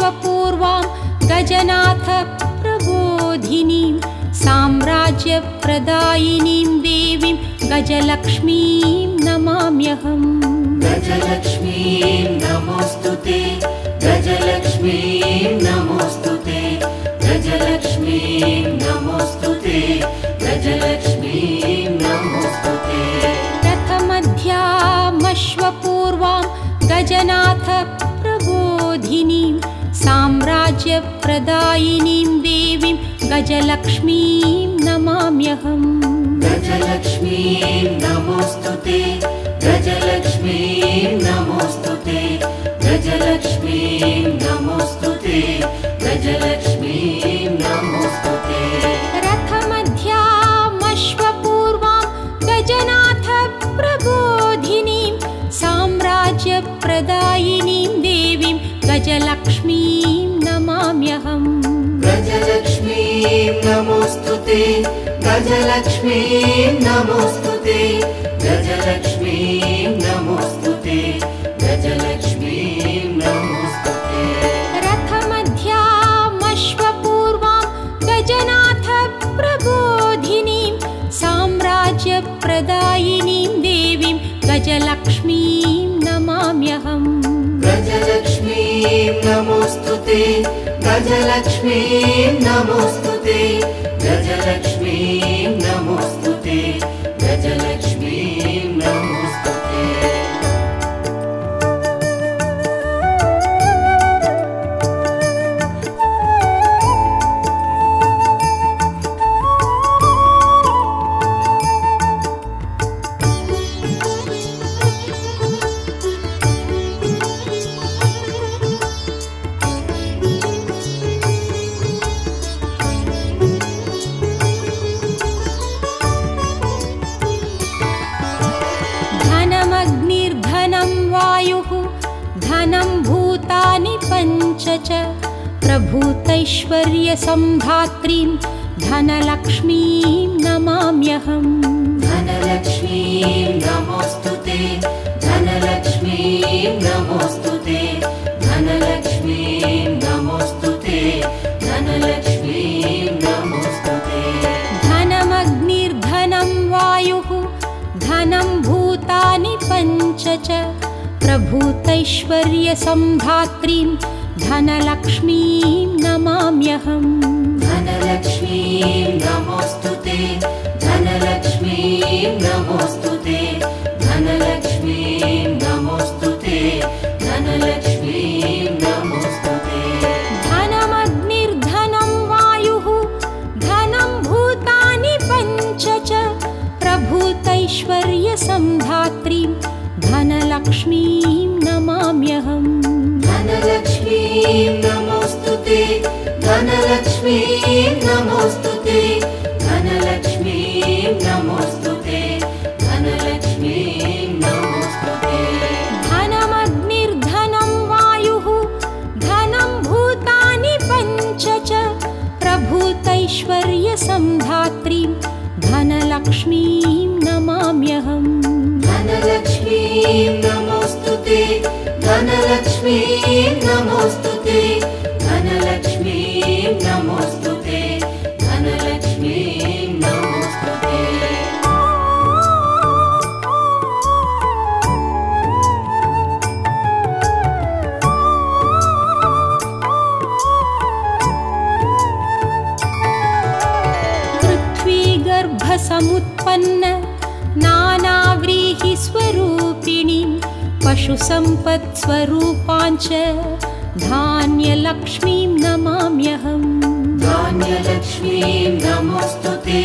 विश्वपूर्वां गजनाथ प्रबोधिनीं साम्राज्यप्रदायिनीं देवीं गजलक्ष्मीं नमाम्यहम्। गजलक्ष्मीं नमोऽस्तुते, गजलक्ष्मीं नमोऽस्तुते, गजलक्ष्मीं नमोऽस्तुते, गजलक्ष्मीं नमोऽस्तुते। रथमध्यामश्वपूर्वां गजनाथ प्रबोधिनीं साम्राज्यप्रदायिनीं देवीं गजलक्ष्मीं नमाम्यहम्। गजलक्ष्मीं नमोऽस्तुते, गजलक्ष्मीं नमोऽस्तुते, गजलक्ष्मीं नमोऽस्तुते, गजलक्ष्मीं नमोऽस्तुते। रथमध्यामश्वपूर्वां गजनाथ प्रबोधिनीं साम्राज्यप्रदायिनीं देवीं गजलक्ष्मीं नमाम्यहम्। गजलक्ष्मीं नमोऽस्तुते, गजलक्ष्मीं नमोऽस्तुते, गजलक्ष्मीं नमोऽस्तुते, गजलक्ष्मीं नमोऽस्तुते। रथमध्यामश्वपूर्वां गजनाथ प्रबोधिनीं साम्राज्यप्रदायिनीं देवीं गजलक्ष्मीं नमाम्यहम्। गजलक्ष्मीं नमोऽस्तुते, गजलक्ष्मीं नमोऽस्तुते, गजलक्ष्मीं नमोऽस्तुते, गजलक्ष्मीं नमोऽस्तुते। धनमग्निर्धनं वायुः धनं भूतानि पञ्च च प्रभूतैश्वर्यसम्धात्रीं धनलक्ष्मीं नमाम्यहम्। धनलक्ष्मीं नमोऽस्तुते, धनलक्ष्मीं नमोऽस्तुते, धनलक्ष्मीं नमोऽस्तुते, धनलक्ष्मीं नमोऽस्तुते। धनमग्निर्धनं वायुः धनं भूतानि पञ्च च प्रभूतैश्वर्यसम्धात्रीं धनलक्ष्मीं नमाम्यहम्। धनलक्ष्मीं नमोऽस्तुते, धनलक्ष्मीं नमोऽस्तुते, धनलक्ष्मीं नमोऽस्तुते, धनलक्ष्मीं नमोऽस्तुते। धनमग्निर्धनं वायुः धनं भूतानि पञ्च च प्रभूतैश्वर्यसम्धात्रीं धनलक्ष्मीं नमाम्यहम्। धनलक्ष्मीं नमोऽस्तुते, धनलक्ष्मीं नमोऽस्तुते, धनलक्ष्मीं नमोऽस्तुते, धनलक्ष्मीं नमोऽस्तुते। धनमग्निर्धनं वायुः धनं भूतानि पञ्च च प्रभूतैश्वर्यसम्धात्रीं धनलक्ष्मीं नमाम्यहम्। धनलक्ष्मीं नमोऽस्तुते, धनलक्ष्मीं नमोऽस्तुते, धनलक्ष्मीं नमोऽस्तुते, धनलक्ष्मीं नमोऽस्तुते। पृथ्वीगर्भसमुत्पन्न नानाव्रीहिस्वरूपिणीं पशुसम्पत्स्वरूपाञ्च धान्यलक्ष्मीं नमाम्यहम्। धान्यलक्ष्मीं नमोऽस्तुते,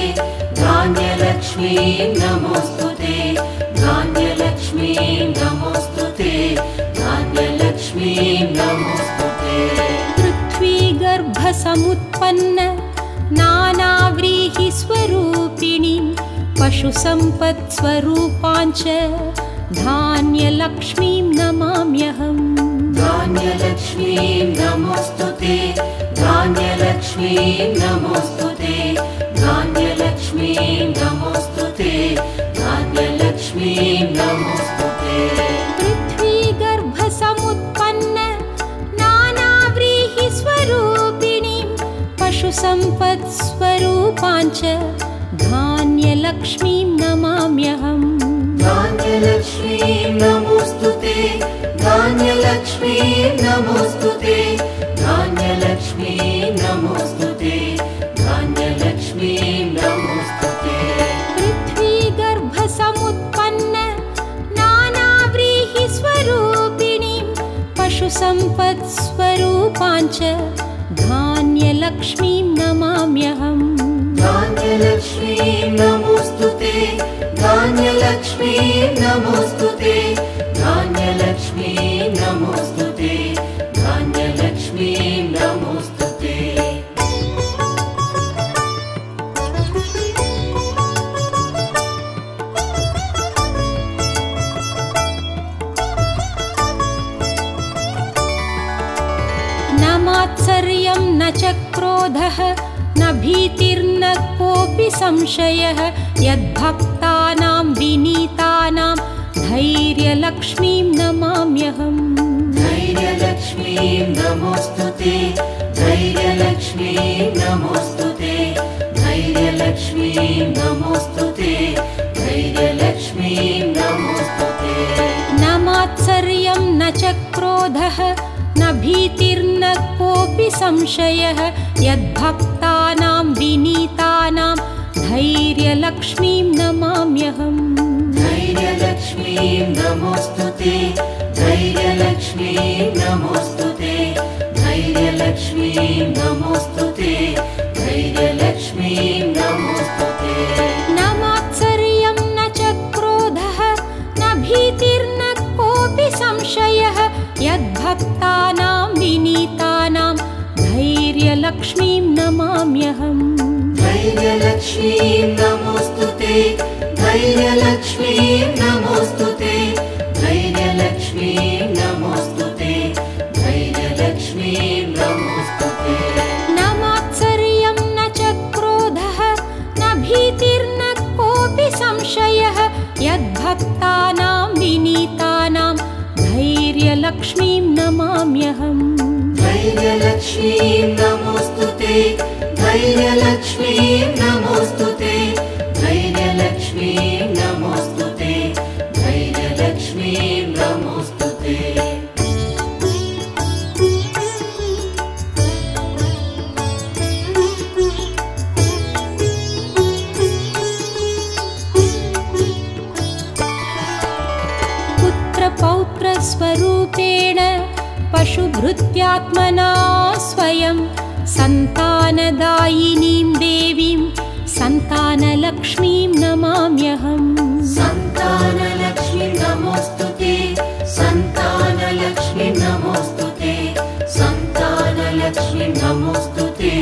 धान्यलक्ष्मीं नमोऽस्तुते, धान्यलक्ष्मीं नमोऽस्तुते, धान्यलक्ष्मीं नमोऽस्तुते। पृथ्वीगर्भसमुत्पन्न नानाव्रीहिस्वरूपिणीं पशुसम्पत्स्वरूपाञ्च धान्यलक्ष्मीं नमाम्यहम्। धान्यलक्ष्मीं नमोऽस्तुते, धान्यलक्ष्मीं नमोऽस्तुते, धान्यलक्ष्मीं नमोऽस्तुते, धान्यलक्ष्मीं नमोऽस्तुते। पृथ्वीगर्भसमुत्पन्न नानाव्रीहि पशुसम्पत्स्वरूपाञ्च धान्यलक्ष्मीं नमाम्यहम् धान्यलक्ष्मीं नमोऽस्तुते धान्यलक्ष्मीं नमोऽस्तुते धान्यलक्ष्मीं नमोऽस्तुते धान्यलक्ष्मीं नमोऽस्तुते पृथ्वीगर्भसमुत्पन्न नानाव्रीहिस्वरूपिणीं पशुसम्पत्स्वरूपाञ्च धान्यलक्ष्मीं नमाम्यहम् धान्यलक्ष्मीं नमोऽस्तुते धान्यलक्ष्मीं नमोऽस्तुते धान्यलक्ष्मीं नमोऽस्तुते धान्यलक्ष्मीं नमोऽस्तुते न मात्सर्यं न च क्रोधः न भीतिर्न कोऽपि संशयः यद्भक्तानां विनीतानां धैर्यलक्ष्मीं नमाम्यहम् धैर्यलक्ष्मीं नमोऽस्तुते धैर्यलक्ष्मीं नमोऽस्तुते धैर्यलक्ष्मीं नमोऽस्तुते धैर्यलक्ष्मीं नमोऽस्तुते न मात्सर्यं न च क्रोधः न भीतिर्न कोऽपि संशयः यद्भक्तानां विनीतानां धैर्यलक्ष्मीं नमाम्यहम् धैर्यलक्ष्मीं नमोऽस्तुते धैर्यलक्ष्मीं नमोऽस्तुते धैर्यलक्ष्मीं नमोऽस्तुते धैर्यलक्ष्मीं नमोऽस्तुते न मात्सर्यं न च क्रोधः न भीतिर्न कोऽपि संशयः यद्भक्तानां विनीतानां धैर्यलक्ष्मीं नमाम्यहम् धैर्यलक्ष्मीं नमोऽस्तुते धैर्यलक्ष्मीं नमोऽस्तुते धैर्यलक्ष्मीं नमोऽस्तुते धैर्यलक्ष्मीं नमोऽस्तुते न मात्सर्यं न च क्रोधः न भीतिर्न कोऽपि संशयः यद्भक्तानां विनीतानां धैर्यलक्ष्मीं नमाम्यहम् धैर्यलक्ष्मीं नमोऽस्तुते धैर्यलक्ष्मीं नमोऽस्तुते धैर्यलक्ष्मीं नमोऽस्तुते धैर्यलक्ष्मीं नमोऽस्तुते पुत्रपौत्रस्वरूपेण पशुभृत्यात्मना स्वयं सन्तानदायिनीं देवीं सन्तानलक्ष्मीं नमाम्यहम् सन्तानलक्ष्मीं नमोऽस्तुते सन्तानलक्ष्मीं नमोऽस्तुते सन्तानलक्ष्मीं नमोऽस्तुते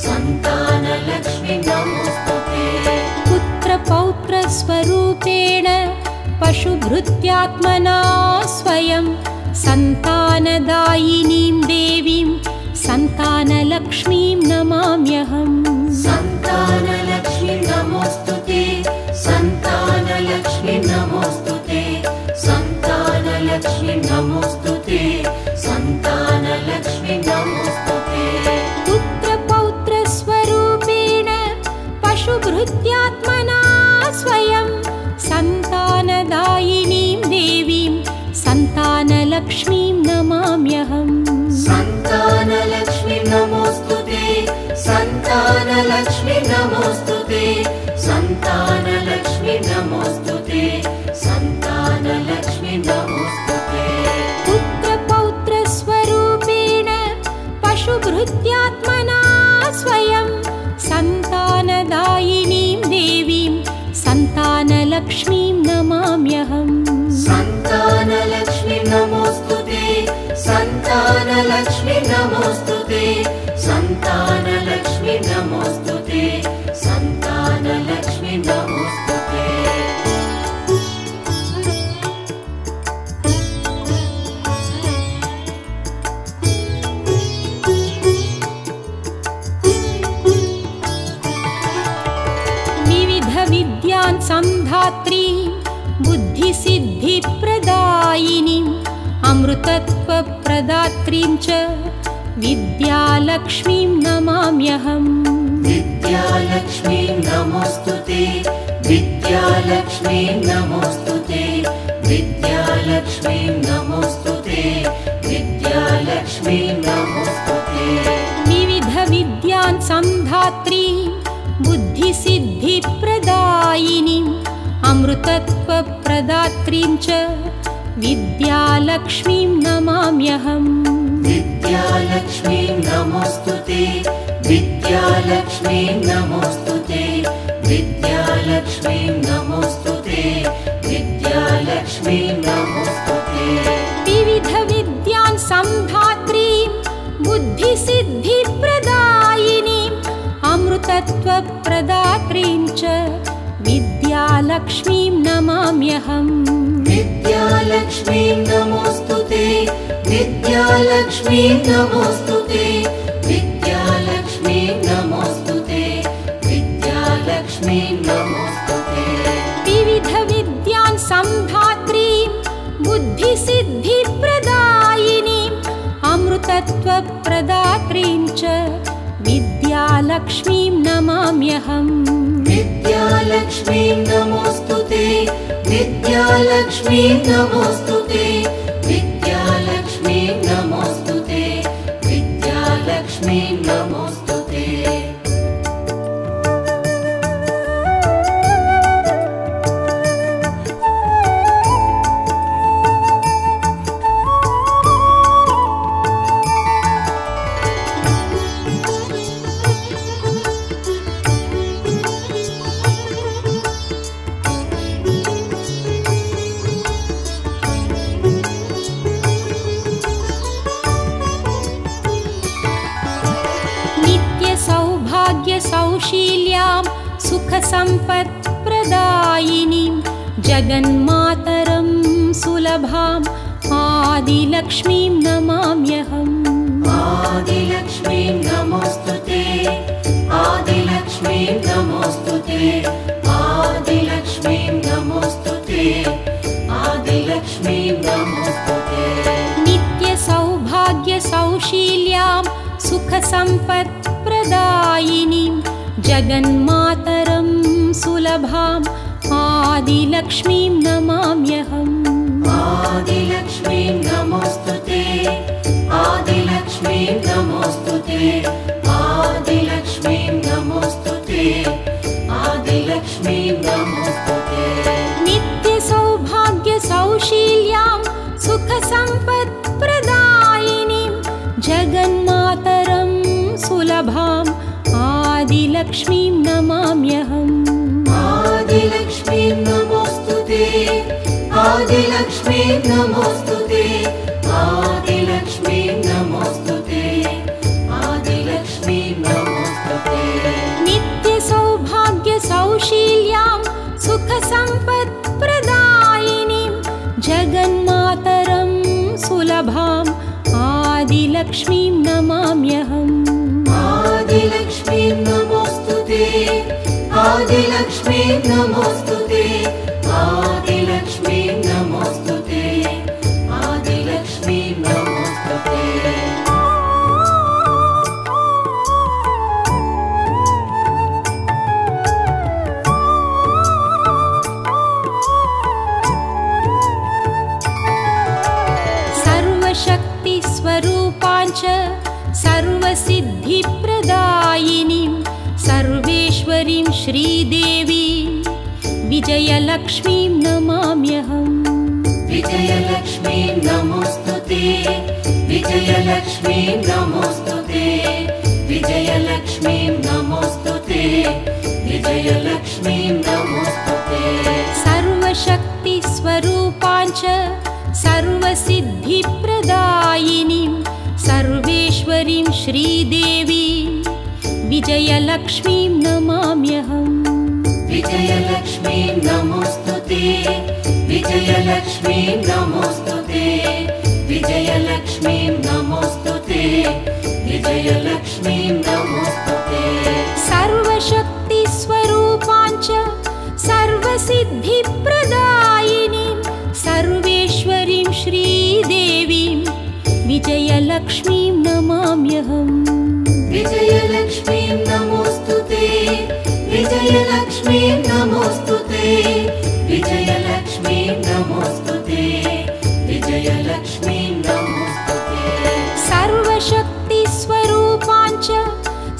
सन्तानलक्ष्मीं नमोऽस्तुते पुत्रपौत्रस्वरूपेण पशुभृत्यात्मना स्वयं सन्तानदायिनीं देवीं सन्तानलक्ष्मीं नमाम्यहम् सन्तानलक्ष्मीं नमोऽस्तुते सन्तानलक्ष्मीं नमोऽस्तुते सन्तानलक्ष्मीं नमोऽस्तुते सन्तानलक्ष्मीं नमोऽस्तुते पुत्रपौत्रस्वरूपेण पशुभृत्यात्मना स्वयं सन्तानदायिनीं देवीं सन्तानलक्ष्मीं नमाम्यहम् सन्तानलक्ष्मीं नमोऽस्तुते सन्तानलक्ष्मीं नमोऽस्तुते सन्तानलक्ष्मीं नमोऽस्तुते सन्तानलक्ष्मीं नमोऽस्तुते पुत्रपौत्रस्वरूपेण पशुभृत्यात्मना स्वयं सन्तानदायिनीं देवीं सन्तानलक्ष्मीं नमाम्यहम् सन्तानलक्ष्मीं नमोऽस्तुते सन्तानलक्ष्मीं नमोऽस्तुते सन्तानलक्ष्मीं नमोऽस्तुते सन्तानलक्ष्मीं नमोऽस्तुते विविधविद्यान् संधात्री बुद्धिसिद्धिप्रदायिनीम् अमृतत्वप्रदात्रीं च विद्यालक्ष्मीं नमाम्यहम्। विद्यालक्ष्मीं नमोऽस्तुते, विद्यालक्ष्मीं नमोऽस्तुते, विद्यालक्ष्मीं नमोऽस्तुते, विद्यालक्ष्मीं नमोऽस्तुते। विविधविद्यान् संधात्री बुद्धिसिद्धिप्रदायिनीम् अमृतत्वप्रदात्रीं च विद्यालक्ष्मीं नमाम्यहम्। विद्यालक्ष्मीं नमोऽस्तुते, विद्यालक्ष्मीं नमोऽस्तुते, विद्यालक्ष्मीं नमोऽस्तुते, विद्यालक्ष्मीं नमोऽस्तुते। विविधविद्यान् संधात्रीं बुद्धिसिद्धिप्रदायिनीम् अमृतत्वप्रदात्रीं च विद्यालक्ष्मीं नमाम्यहम्। विद्यालक्ष्मीं नमोऽस्तुते, विद्यालक्ष्मीं नमोऽस्तुते, विद्यालक्ष्मीं नमोऽस्तुते, विद्यालक्ष्मीं नमोऽस्तुते। विविधविद्यान् संधात्रीं बुद्धिसिद्धिप्रदायिनीम् अमृतत्वप्रदात्रीं च विद्यालक्ष्मीं नमाम्यहम्। विद्यालक्ष्मीं नमोऽस्तुते, विद्यालक्ष्मीं नमोऽस्तुते, विद्यालक्ष्मीं नमोऽस्तुते, विद्यालक्ष्मीं नमोऽस्तुते। सौशील्यां सुखसम्पत्प्रदायिनीं जगन्मातरं सुलभाम् आदिलक्ष्मीं नमाम्यहम्। आदिलक्ष्मीं नमोऽस्तुते, आदिलक्ष्मीं नमोऽस्तुते, आदिलक्ष्मीं नमोऽस्तुते, आदिलक्ष्मीं नमोऽस्तुते। नित्यसौभाग्यसौशील्यां सुखसम्पत्प्रदायिनीं जगन्मातरं सुलभाम् आदिलक्ष्मीं नमाम्यहम्। आदिलक्ष्मीं नमोऽस्तुते, आदिलक्ष्मीं नमोऽस्तुते, आदिलक्ष्मीं नमोऽस्तुते, आदिलक्ष्मीं नमोऽस्तुते। नित्यसौभाग्यसौशील्यां सुखसम्पत्प्रदायिनीं जगन्मातरं सुलभाम् आदिलक्ष्मीं नमाम्यहम्। आदिलक्ष्मीं नमोऽस्तुते, आदिलक्ष्मीं नमोऽस्तुते, आदिलक्ष्मीं नमोऽस्तुते, आदिलक्ष्मीं नमोऽस्तुते। नित्यसौभाग्यसौशील्यां सुखसम्पत्प्रदायिनीं जगन्मातरं सुलभाम् आदिलक्ष्मीं नमाम्यहम्। आदिलक्ष्मीं नमोऽस्तुते, आदिलक्ष्मीं नमोऽस्तुते, आदिलक्ष्मीं नमोऽस्तुते, आदिलक्ष्मीं नमोऽस्तुते। सर्वशक्तिस्वरूपाञ्च सर्वसिद्धिप्रदायिनीं सर्वेश्वरीं श्रीदेवीं विजयलक्ष्मीं नमाम्यहम्। विजयलक्ष्मीं नमोऽस्तुते, विजयलक्ष्मीं नमोऽस्तुते, विजयलक्ष्मीं नमोऽस्तुते, विजयलक्ष्मीं नमोऽस्तुते। सर्वशक्तिस्वरूपाञ्च सर्वसिद्धिप्रदायिनीं सर्वेश्वरीं श्रीदेवीं विजयलक्ष्मीं नमाम्यहम्। विजयलक्ष्मीं नमोऽस्तुते, विजयलक्ष्मीं नमोऽस्तुते, विजयलक्ष्मीं नमोऽस्तुते, विजयलक्ष्मीं नमोऽस्तुते। सर्वशक्तिस्वरूपाञ्च सर्वसिद्धिप्रदायिनीं सर्वेश्वरीं श्रीदेवीं विजयलक्ष्मीं नमाम्यहम्। नमाम्यहम् विजयलक्ष्मीं नमोऽस्तुते विजयलक्ष्मीं नमोऽस्तुते विजयलक्ष्मीं नमोऽस्तुते विजयलक्ष्मीं नमोऽस्तुते सर्वशक्तिस्वरूपाञ्च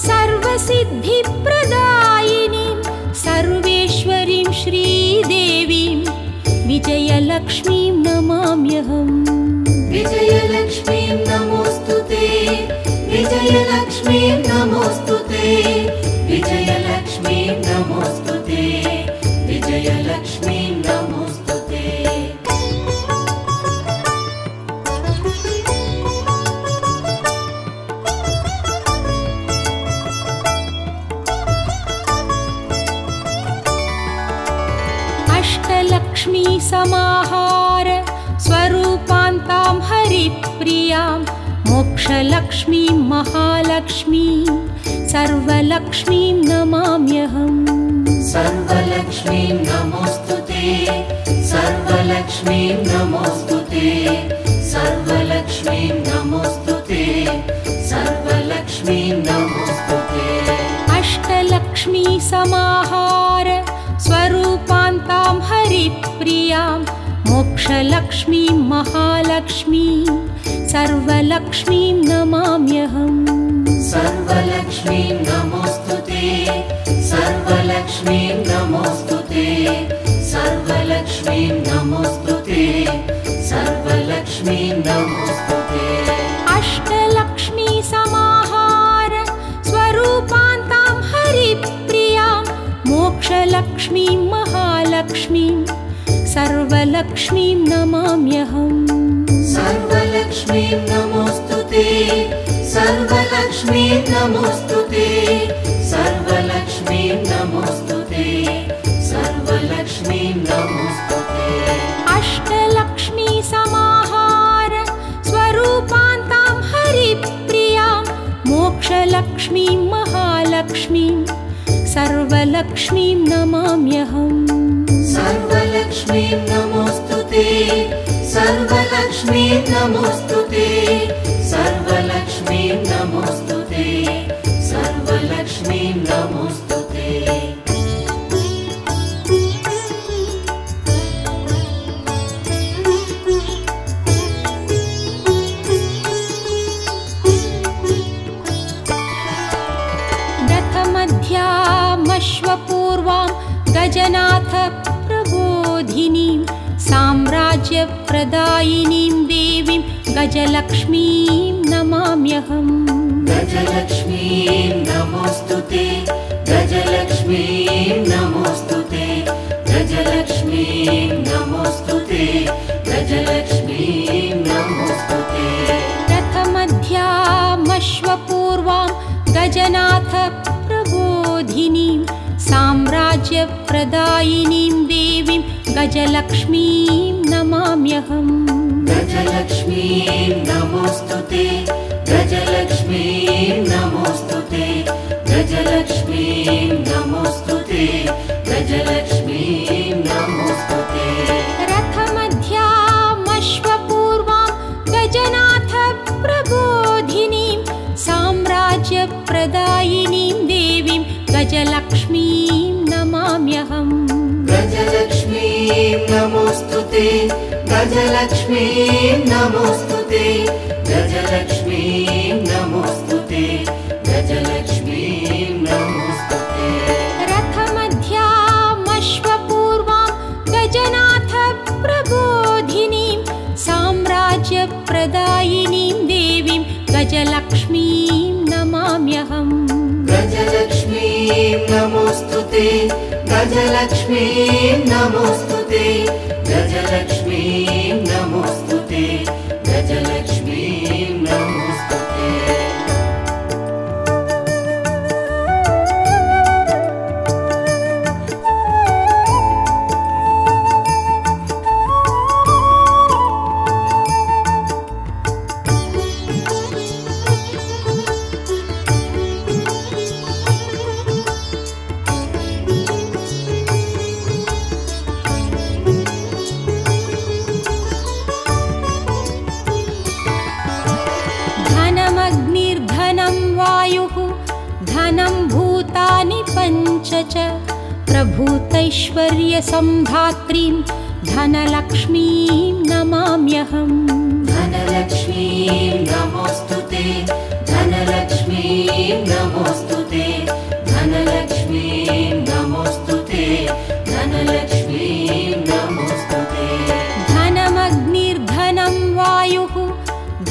सर्वसिद्धिप्रदायिनीं सर्वेश्वरीं श्रीदेवीं विजयलक्ष्मीं नमाम्यहम् विजयलक्ष्मीं नमोऽस्तुते विजयलक्ष्मीं नमोऽस्तुते विजयलक्ष्मीं नमोऽस्तुते विजयलक्ष्मीं नमोऽस्तुते अष्टलक्ष्मी समाहार स्वरूपान्तां हरिप्रियां मोक्षलक्ष्मीं महालक्ष्मीं सर्वलक्ष्मीं नमाम्यहम् सर्वलक्ष्मीं नमोऽस्तुते सर्वलक्ष्मीं नमोऽस्तुते सर्वलक्ष्मीं नमोऽस्तुते सर्वलक्ष्मीं नमोऽस्तुते अष्टलक्ष्मी समाहार स्वरूपान्तां हरिप्रियां मोक्षलक्ष्मीं महालक्ष्मीं सर्वलक्ष्मीं नमाम्यहम् सर्वलक्ष्मीं नमोऽस्तुते सर्वलक्ष्मीं नमोऽस्तुते सर्वलक्ष्मीं नमोऽस्तुते सर्वलक्ष्मीं नमोऽस्तुते अष्टलक्ष्मी समाहार स्वरूपान्तां हरिप्रियां मोक्षलक्ष्मीं महालक्ष्मीं सर्वलक्ष्मीं नमाम्यहम् सर्वलक्ष्मीं नमोऽस्तुते सर्वलक्ष्मीं नमोऽस्तुते सर्वलक्ष्मीं नमोऽस्तुते सर्वलक्ष्मीं नमोऽस्तुते अष्टलक्ष्मी समाहार स्वरूपान्तां हरिप्रियां मोक्षलक्ष्मीं महालक्ष्मीं सर्वलक्ष्मीं नमाम्यहम् सर्वलक्ष्मीं नमोऽस्तुते सर्वलक्ष्मीं नमोऽस्तुते सर्वलक्ष्मीं नमोऽस्तुते सर्वलक्ष्मीं नमोऽस्तुते रथमध्यामश्वपूर्वां गजनाथ प्रबोधिनीं साम्राज्यप्रदायिनीं देवीं गजलक्ष्मीं नमाम्यहम् गजलक्ष्मीं नमोऽस्तुते गजलक्ष्मीं नमोऽस्तुते गजलक्ष्मीं नमोऽस्तुते गजलक्ष्मीं नमोऽस्तुते रथमध्यामश्वपूर्वां गजनाथ प्रबोधिनीं साम्राज्यप्रदायिनीं देवीं गजलक्ष्मीं नमाम्यहम् गजलक्ष्मीं नमोऽस्तुते गजलक्ष्मीं नमोऽस्तुते गजलक्ष्मीं नमोऽस्तुते गजलक्ष्मीं नमोऽस्तुते रथमध्यामश्वपूर्वां गजनाथ प्रबोधिनीं साम्राज्यप्रदायिनीं देवीं गजलक्ष्मीं नमाम्यहम् गजलक्ष्मीं नमोऽस्तुते गजलक्ष्मीं नमोऽस्तुते गजलक्ष्मीं नमोऽस्तुते गजलक्ष्मीं नमोऽस्तुते रथमध्यामश्वपूर्वां गजनाथ प्रबोधिनीं साम्राज्यप्रदायिनीं देवीं गजलक्ष्मीं नमाम्यहम् गजलक्ष्मीं नमोऽस्तुते गजलक्ष्मीं नमोऽस्तुते गजलक्ष्मीं नमोऽस्तुते गजलक्ष्मीं नमोऽस्तुते पञ्च च प्रभूतैश्वर्यसम्धात्रीं धनलक्ष्मीं नमाम्यहम् धनलक्ष्मीं नमोऽस्तुते धनलक्ष्मीं नमोऽस्तुते धनलक्ष्मीं नमोऽस्तुते धनलक्ष्मीं नमोऽस्तुते धनमग्निर्धनं वायुः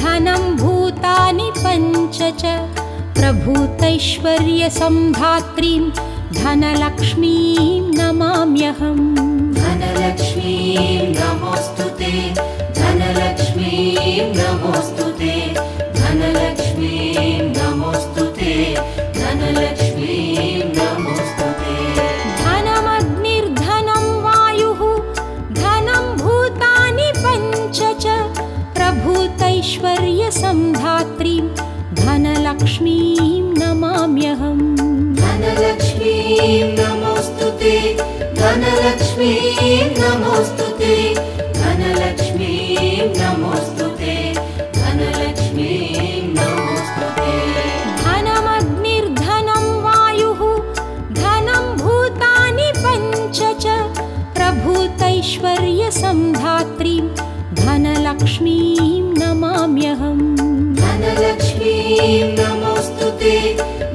धनं भूतानि पञ्च च प्रभूतैश्वर्यसम्धात्रीं धनलक्ष्मीं नमाम्यहम् धनलक्ष्मीं नमोऽस्तुते धनलक्ष्मीं नमोऽस्तुते धनलक्ष्मीं नमोऽस्तुते धनलक्ष्मीं नमोऽस्तुते धनमग्निर्धनं वायुः धनं भूतानि पञ्च च प्रभूतैश्वर्यसम्धात्रीं धनलक्ष्मीं नमाम्यहम् धनलक्ष्मीं नमोऽस्तुते धनलक्ष्मीं नमोऽस्तुते धनलक्ष्मीं नमोऽस्तुते धनलक्ष्मीं नमोऽस्तुते धनमग्निर्धनं वायुः धनं भूतानि पञ्च च प्रभूतैश्वर्यसम्धात्रीं धनलक्ष्मीं नमाम्यहम् धनलक्ष्मीं नमोऽस्तुते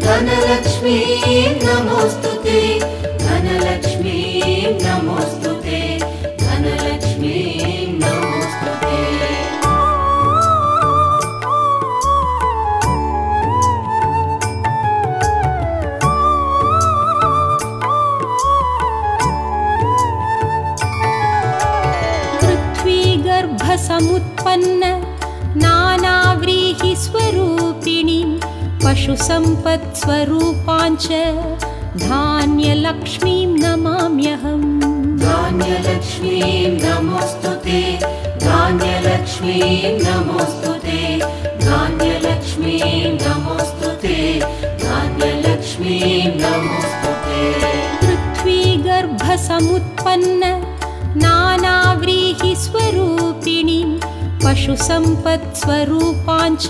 धनलक्ष्मीं नमोऽस्तुते धनलक्ष्मीं नमोऽस्तुते धनलक्ष्मीं नमोऽस्तुते पृथ्वीगर्भसमुत्पन्न नानाव्रीहिस्वरूपिणीं पशुसम्पत्स्वरूपाञ्च धान्यलक्ष्मीं नमाम्यहम् धान्यलक्ष्मीं नमोऽस्तुते धान्यलक्ष्मीं नमोऽस्तुते धान्यलक्ष्मीं नमोऽस्तुते धान्यलक्ष्मीं नमोऽस्तुते पृथ्वीगर्भसमुत्पन्न नानाव्रीहिस्वरूपिणीं पशुसम्पत्स्वरूपाञ्च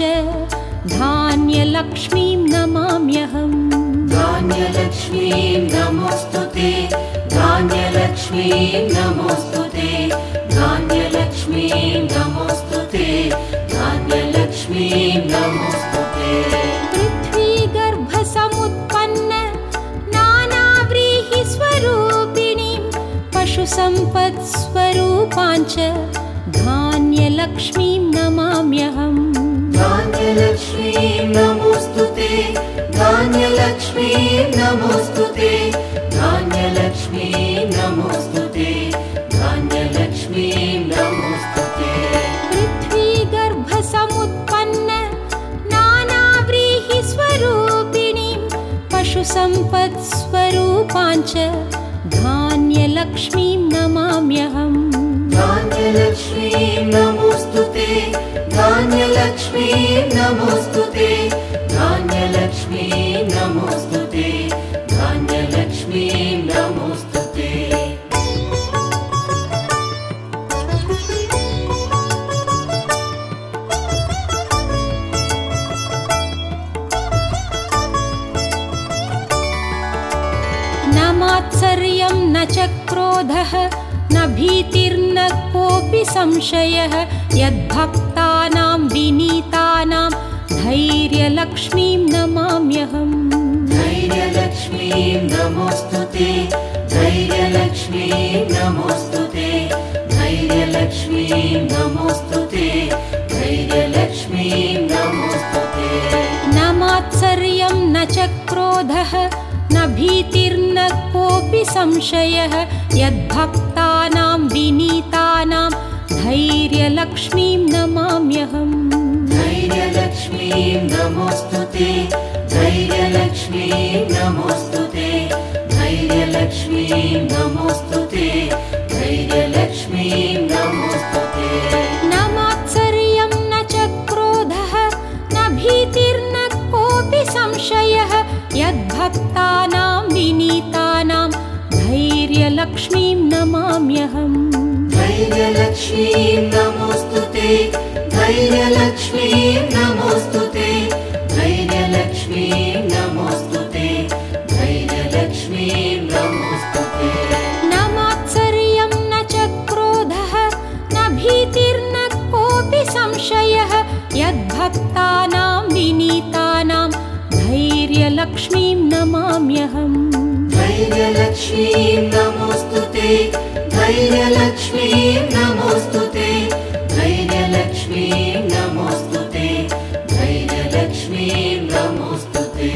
धान्यलक्ष्मीं नमाम्यहम् धान्यलक्ष्मीं नमोऽस्तुते धान्यलक्ष्मीं नमोऽस्तुते धान्यलक्ष्मीं नमोऽस्तुते धान्यलक्ष्मीं नमोऽस्तुते पृथ्वीगर्भसमुत्पन्न नानाव्रीहिस्वरूपिणीं पशुसम्पत्स्वरूपाञ्च धान्यलक्ष्मीं नमाम्यहम् धान्यलक्ष्मीं नमोऽस्तुते धान्यलक्ष्मीं नमोऽस्तुते धान्यलक्ष्मीं नमोऽस्तुते धान्यलक्ष्मीं नमोऽस्तुते पृथ्वीगर्भसमुत्पन्न नानाव्रीहिस्वरूपिणीं पशुसम्पत्स्वरूपाञ्च धान्यलक्ष्मीं नमाम्यहम् धान्यलक्ष्मीं नमोऽस्तुते धान्यलक्ष्मीं नमोऽस्तुते धान्यलक्ष्मीं नमोऽस्तुते धान्यलक्ष्मीं नमोऽस्तुते न मात्सर्यं न च क्रोधः न भीतिर्न कोऽपि संशयः यद्भक्तानां विनीतानां धैर्यलक्ष्मीं नमाम्यहम् धैर्यलक्ष्मीं नमोऽस्तुते धैर्यलक्ष्मीं नमोऽस्तुते धैर्यलक्ष्मीं नमोऽस्तुते धैर्यलक्ष्मीं नमोऽस्तुते न मात्सर्यं न च क्रोधः न भीतिर्न कोऽपि संशयः यद्भक्तानां विनीतानां धैर्यलक्ष्मीं नमाम्यहम् धैर्यलक्ष्मीं नमोऽस्तुते धैर्यलक्ष्मीं नमोऽस्तुते धैर्यलक्ष्मीं नमोऽस्तुते धैर्यलक्ष्मीं नमोऽस्तुते न मात्सर्यं न च क्रोधः न भीतिर्न कोऽपि संशयः यद्भक्तानां विनीतानां धैर्यलक्ष्मीं नमाम्यहम् धैर्यलक्ष्मीं नमोऽस्तुते धैर्यलक्ष्मीं नमोऽस्तुते धैर्यलक्ष्मीं नमोऽस्तुते धैर्यलक्ष्मीं यद्भक्तानां विनीतानां धैर्यलक्ष्मीं नमाम्यहम्। धैर्यलक्ष्मीं नमोऽस्तुते, धैर्यलक्ष्मीं नमोऽस्तुते, धैर्यलक्ष्मीं नमोऽस्तुते, धैर्यलक्ष्मीं नमोऽस्तुते।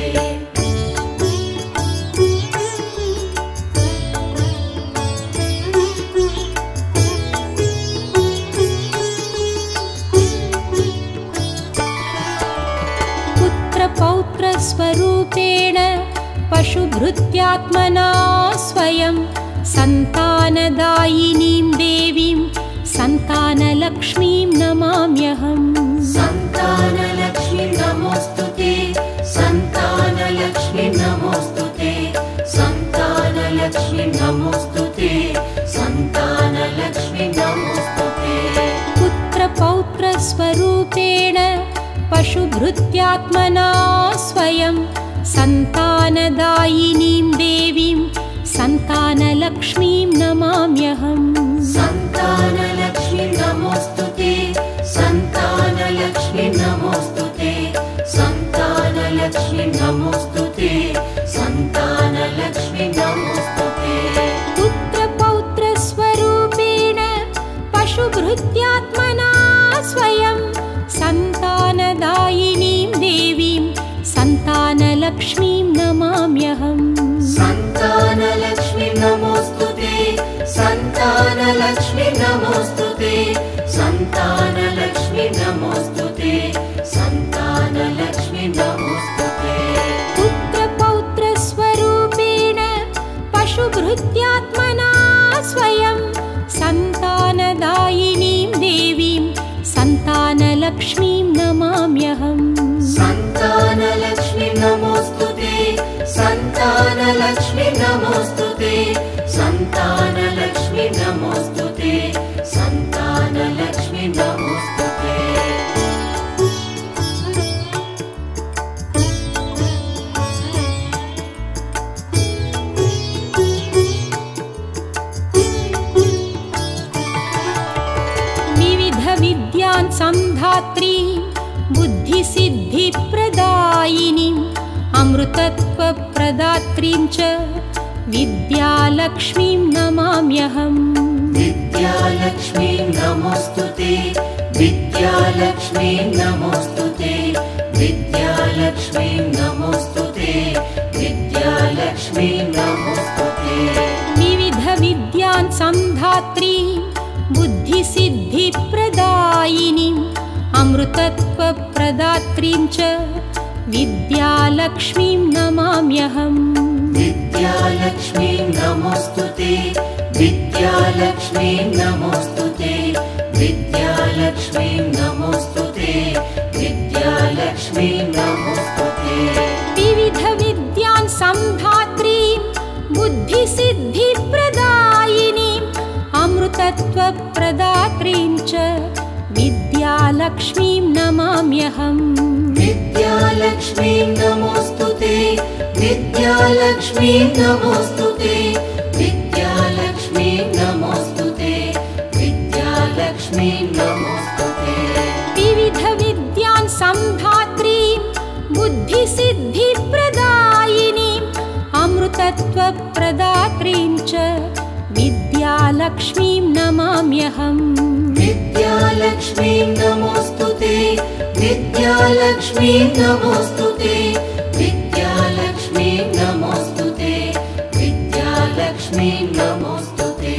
पुत्रपौत्रस्वरूपेण पशुभृत्यात्मना स्वयं सन्तानदायिनीं देवीं सन्तानलक्ष्मीं नमाम्यहम्। सन्तानलक्ष्मीं नमोऽस्तुते, सन्तानलक्ष्मीं नमोऽस्तुते, सन्तानलक्ष्मीं नमोऽस्तुते, सन्तानलक्ष्मीं नमोऽस्तुते। पुत्रपौत्रस्वरूपेण पशुभृत्यात्मना स्वयं सन्तानदायिनीं देवीं सन्तानलक्ष्मीं नमाम्यहम्। सन्तानलक्ष्मीं नमोऽस्तुते, सन्तानलक्ष्मीं नमोऽस्तुते, सन्तानलक्ष्मीं नमोऽस्तुते, सन्तानलक्ष्मीं नमोऽस्तुते। पुत्रपौत्रस्वरूपेण पशुभृत्यात्मना स्वयं सन्तानदायिनीं देवीं सन्तानलक्ष्मीं नमाम्यहम्। सन्तानलक्ष्मीं नमोऽस्तुते, सन्तानलक्ष्मीं नमोऽस्तुते, सन्तानलक्ष्मीं नमोऽस्तुते, सन्तानलक्ष्मीं नमोऽस्तुते। पुत्रपौत्रस्वरूपेण पशुभृत्यात्मना स्वयं सन्तानदायिनीं देवीं सन्तानलक्ष्मीं नमाम्यहम्। सन्तानलक्ष्मीं नमोऽस्तुते, सन्तानलक्ष्मीं नमोऽस्तुते, सन्तानलक्ष्मीं नमोऽस्तुते, सन्तानलक्ष्मीं नमोऽस्तुते। विविधविद्यान् संधात्री बुद्धिसिद्धिप्रदायिनीम् अमृतत्वप्रदात्रीं च विद्यालक्ष्मीं नमाम्यहम्। विद्यालक्ष्मीं नमोऽस्तुते, विद्यालक्ष्मीं नमोऽस्तुते, विद्यालक्ष्मीं नमोऽस्तुते, विद्यालक्ष्मीं नमोऽस्तुते। विविधविद्यान् संधात्री बुद्धिसिद्धिप्रदायिनीम् अमृतत्वप्रदात्रीं च विद्यालक्ष्मीं नमाम्यहम्। विद्यालक्ष्मीं नमोऽस्तुते, विद्यालक्ष्मीं नमोऽस्तुते, विद्यालक्ष्मीं नमोऽस्तुते, विद्यालक्ष्मीं नमोऽस्तुते। विविधविद्यान् संधात्रीं बुद्धिसिद्धिप्रदायिनीम् अमृतत्वप्रदात्रीं च विद्यालक्ष्मीं नमाम्यहम्। विद्यालक्ष्मीं नमोऽस्तुते, विद्यालक्ष्मीं नमोऽस्तुते, विद्यालक्ष्मीं नमोऽस्तुते, विद्यालक्ष्मीं नमोऽस्तुते। विविधविद्यान् संधात्रीं बुद्धिसिद्धिप्रदायिनीम् अमृतत्वप्रदात्रीं च विद्यालक्ष्मीं नमाम्यहम्। विद्यालक्ष्मीं नमोऽस्तुते, विद्यालक्ष्मीं नमोऽस्तुते, विद्यालक्ष्मीं नमोऽस्तुते, विद्यालक्ष्मीं नमोऽस्तुते।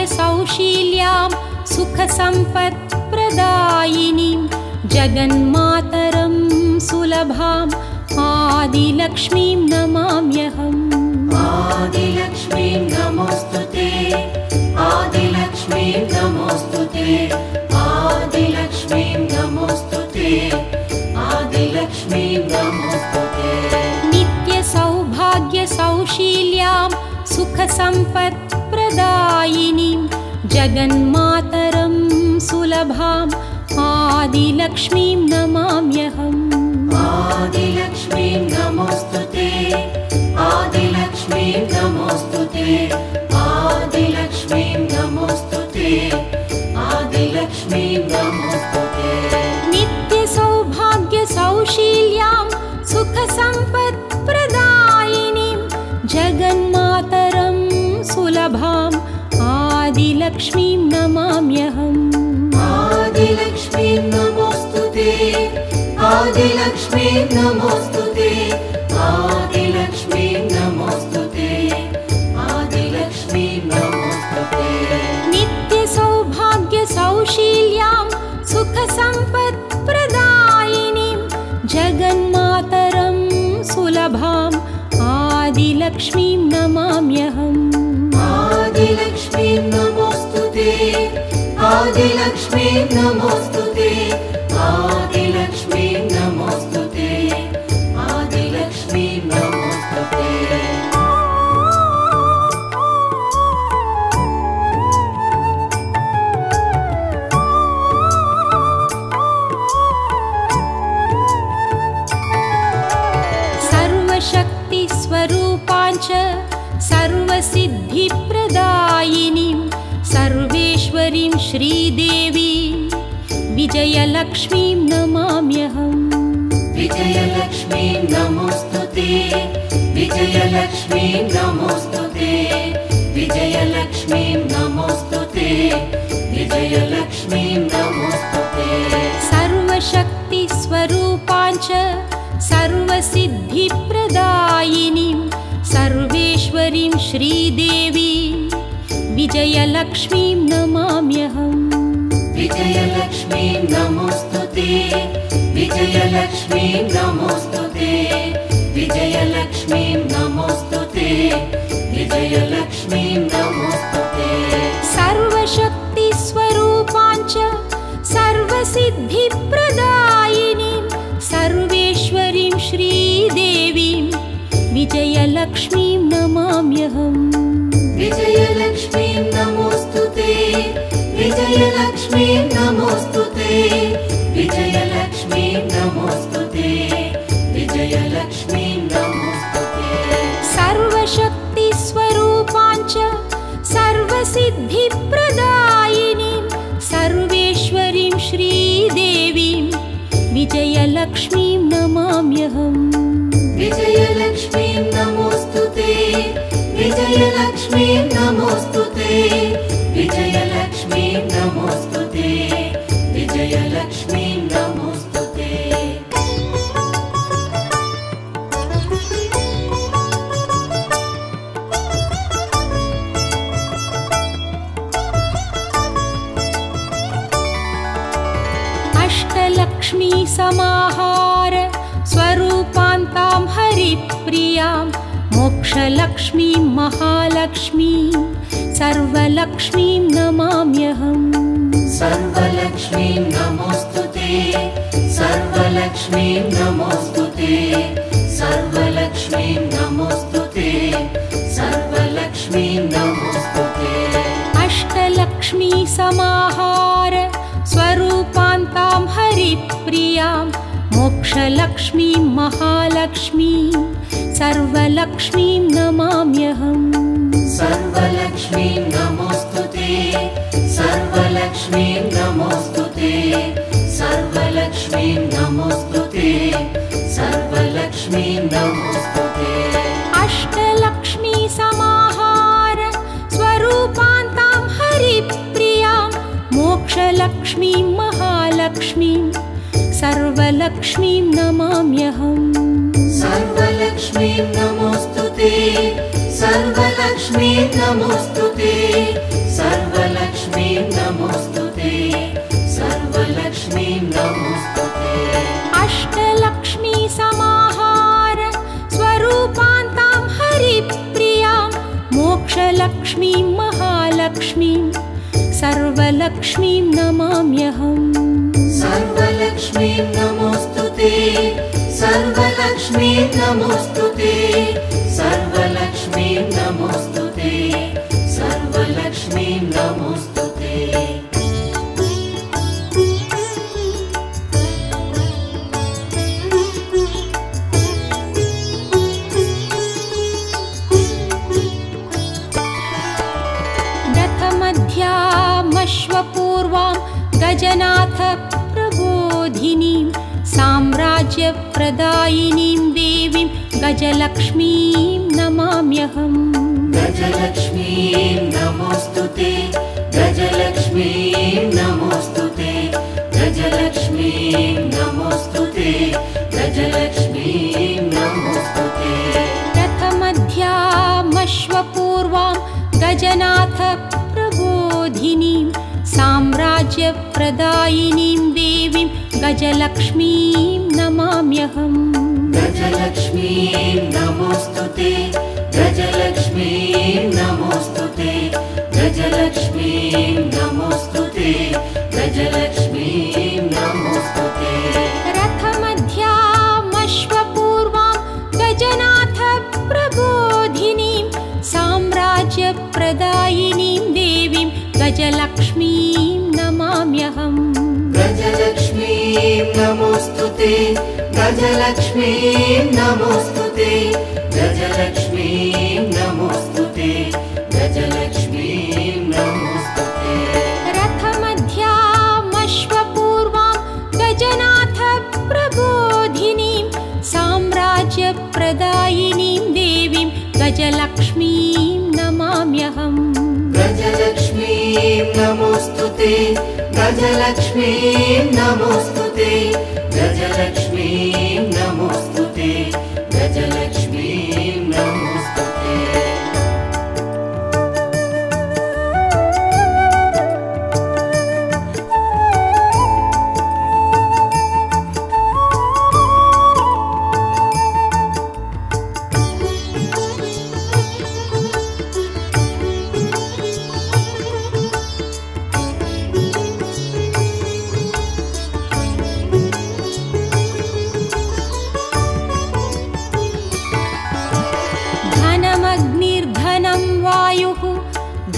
सौशील्यां सुखसम्पत्प्रदायिनीं जगन्मातरं सुलभाम् आदिलक्ष्मीं नमाम्यहम्। आदिलक्ष्मीं नमोऽस्तुते, आदिलक्ष्मीं नमोऽस्तुते, आदिलक्ष्मीं नमोऽस्तुते, आदिलक्ष्मीं नमोऽस्तुते नित्यसौभाग्यसौशील्यां सुखसम्पत्प्रदायिनीं जगन्मातरं सुलभाम् आदिलक्ष्मीं नमाम्यहम् आदिलक्ष्मीं नमोऽस्तुते आदिलक्ष्मीं नमोऽस्तुते आदिलक्ष्मीं नमोऽस्तुते आदिलक्ष्मीं नमोऽस्तुते नित्यसौभाग्यसौशील्यां सुखसम्पत्प्रदायिनीं जगन्मातरं सुलभाम् आदिलक्ष्मीं नमाम्यहम् आदिलक्ष्मीं नमोऽस्तुते आदिलक्ष्मीं नमोऽस्तुते आदिलक्ष्मीं नमोऽस्तुते आदिलक्ष्मीं नमोऽस्तुते नित्यसौभाग्यसौशील्यां सुखसम्पत्प्रदायिनीं जगन्मातरं सुलभाम् आदिलक्ष्मीं नमाम्यहम् आदिलक्ष्मीं नमोऽस्तुते आदिलक्ष्मीं नमोऽस्तुते आदिलक्ष्मीं नमोऽस्तुते आदिलक्ष्मीं नमोऽस्तुते सर्वशक्तिस्वरूपाञ्च सर्वसिद्धिप्रदायिनीं सर्वेश्वरीं श्रीदेवी विजयलक्ष्मीं नमाम्यहम् विजयलक्ष्मीं नमोऽस्तुते विजयलक्ष्मीं नमोऽस्तुते विजयलक्ष्मीं नमोऽस्तुते विजयलक्ष्मीं नमोऽस्तुते सर्वशक्तिस्वरूपाञ्च सर्वसिद्धिप्रदायिनीं सर्वेश्वरीं श्रीदेवी विजयलक्ष्मीं नमाम्यहम् विजयलक्ष्मीं नमोऽस्तुते विजयलक्ष्मीं नमोऽस्तुते विजयलक्ष्मीं नमोऽस्तुते विजयलक्ष्मीं नमोऽस्तुते सर्वशक्तिस्वरूपाञ्च सर्वसिद्धिप्रदायिनीं सर्वेश्वरीं श्रीदेवीं विजयलक्ष्मीं नमाम्यहम् विजयलक्ष्मीं नमोऽस्तुते विजयलक्ष्मीं नमोऽस्तुते विजयलक्ष्मीं नमोऽस्तुते विजयलक्ष्मीं नमोऽस्तुते सर्वशक्तिस्वरूपाञ्च सर्वसिद्धिप्रदायिनीं सर्वेश्वरीं श्रीदेवीं विजयलक्ष्मीं नमाम्यहम् विजयलक्ष्मीं नमोऽस्तुते विजयलक्ष्मीं नमोऽस्तुते विजयलक्ष्मीं नमोऽस्तुते विजयलक्ष्मीं नमोऽस्तुते अष्टलक्ष्मी समाहार स्वरूपान्तां हरिप्रियां मोक्षलक्ष्मीं महालक्ष्मीं सर्वलक्ष्मीं नमाम्यहम् सर्वलक्ष्मीं नमोऽस्तुते सर्वलक्ष्मीं नमोऽस्तुते सर्वलक्ष्मीं नमोऽस्तुते सर्वलक्ष्मीं नमोऽस्तुते अष्टलक्ष्मी समाहार स्वरूपान्तां हरिप्रियां मोक्षलक्ष्मीं महालक्ष्मीं सर्वलक्ष्मीं नमाम्यहम् सर्वलक्ष्मीं नमोऽस्तुते सर्वलक्ष्मीं नमोऽस्तुते सर्वलक्ष्मीं नमोऽस्तुते सर्वलक्ष्मीं नमोऽस्तुते अष्टलक्ष्मी समाहार स्वरूपान्तां हरिप्रियां मोक्षलक्ष्मीं महालक्ष्मीं सर्वलक्ष्मीं नमाम्यहम् सर्वलक्ष्मीं नमोऽस्तुते सर्वलक्ष्मीं नमोऽस्तुते सर्वलक्ष्मीं नमोऽस्तुते सर्वलक्ष्मीं नमोऽस्तुते अष्टलक्ष्मी समाहार स्वरूपान्तां हरिप्रियां मोक्षलक्ष्मीं महालक्ष्मीं सर्वलक्ष्मीं नमाम्यहम् सर्वलक्ष्मीं नमोऽस्तुते सर्वलक्ष्मी नमोस्तुते सर्वलक्ष्मी नमोस्तुते सर्वलक्ष्मी नमोस्तुते रथमध्यामश्वपूर्वां गजनाथ प्रबोधिनीं साम्राज्यप्रदायिनीं देवीं गजलक्ष्मीं नमाम्यहम् गजलक्ष्मीं नमोस्तुते गजलक्ष्मीं नमोस्तुते गजलक्ष्मीं नमोस्तुते गजलक्ष्मीं नमोस्तुते रथमध्यामश्वपूर्वां गजनाथ प्रबोधिनीं साम्राज्यप्रदायिनीं देवीं गजलक्ष्मीं नमाम्यहम् गजलक्ष्मीं नमोस्तुते गजलक्ष्मीं नमोस्तुते गजलक्ष्मीं नमोस्तुते गजलक्ष्मीं नमोस्तुते रथमध्यामश्वपूर्वां गजनाथ प्रबोधिनीं साम्राज्यप्रदायिनीं देवीं गजलक्ष्मीं नमाम्यहम् गजलक्ष्मीं नमोस्तुते गजलक्ष्मीं नमोस्तुते गजलक्ष्मीं नमोस्तुते गजलक्ष्मीं नमोस्तुते रथमध्यामश्वपूर्वां गजनाथ प्रबोधिनीं साम्राज्यप्रदायिनीं देवीं गजलक्ष्मीं नमाम्यहम् गजलक्ष्मीं नमोस्तुते गजलक्ष्मीं नमोस्तुते गजलक्ष्मीं नमोस्तुते गजलक्ष्मीं नमोस्तुते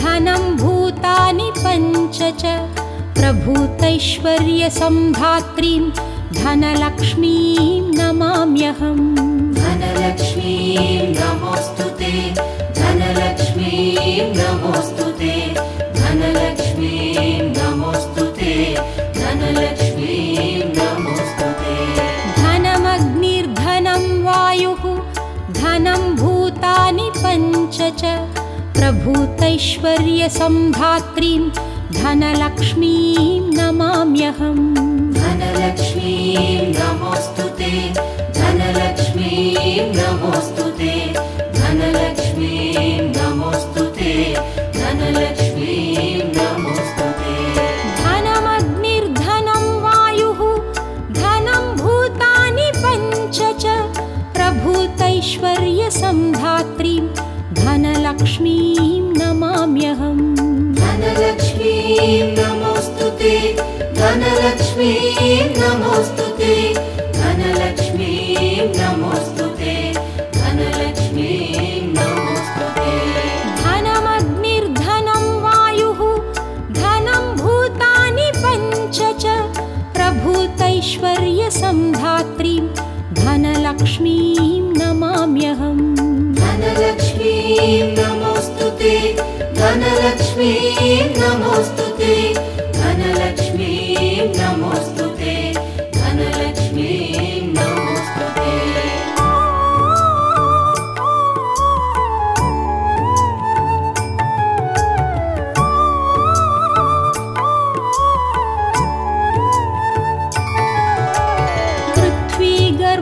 धनं भूतानि पञ्च च प्रभूतैश्वर्यसम्धात्रीं धनलक्ष्मीं नमाम्यहम् धनलक्ष्मीं नमोस्तुते धनलक्ष्मीं नमोस्तुते धनलक्ष्मीं नमोस्तुते धनलक्ष्मीं नमोस्तुते धनमग्निर्धनं वायुः धनं भूतानि पञ्च च प्रभूतैश्वर्यसम्धात्रीं धनलक्ष्मीं नमाम्यहम् धनलक्ष्मीं नमोस्तुते धनलक्ष्मीं नमोस्तुते धनलक्ष्मीं नमोस्तुते धनलक्ष्मीं नमोस्तुते धनमग्निर्धनं वायुः धनं भूतानि पञ्च च प्रभूतैश्वर्यसम्धात्रीं धनलक्ष्मीं नमाम्यहम् धनलक्ष्मीं नमोस्तुते धनलक्ष्मीं नमोस्तुते धनलक्ष्मीं नमोस्तुते धनलक्ष्मीं नमोस्तुते धनमग्निर्धनं वायुः धनं भूतानि पञ्च च प्रभूतैश्वर्यसम्धात्रीं धनलक्ष्मीं नमाम्यहम् धनलक्ष्मीं नमोस्तुते धनलक्ष्मीं नमोस्तुते धनलक्ष्मीं नमोस्तुते धनलक्ष्मीं नमोस्तुते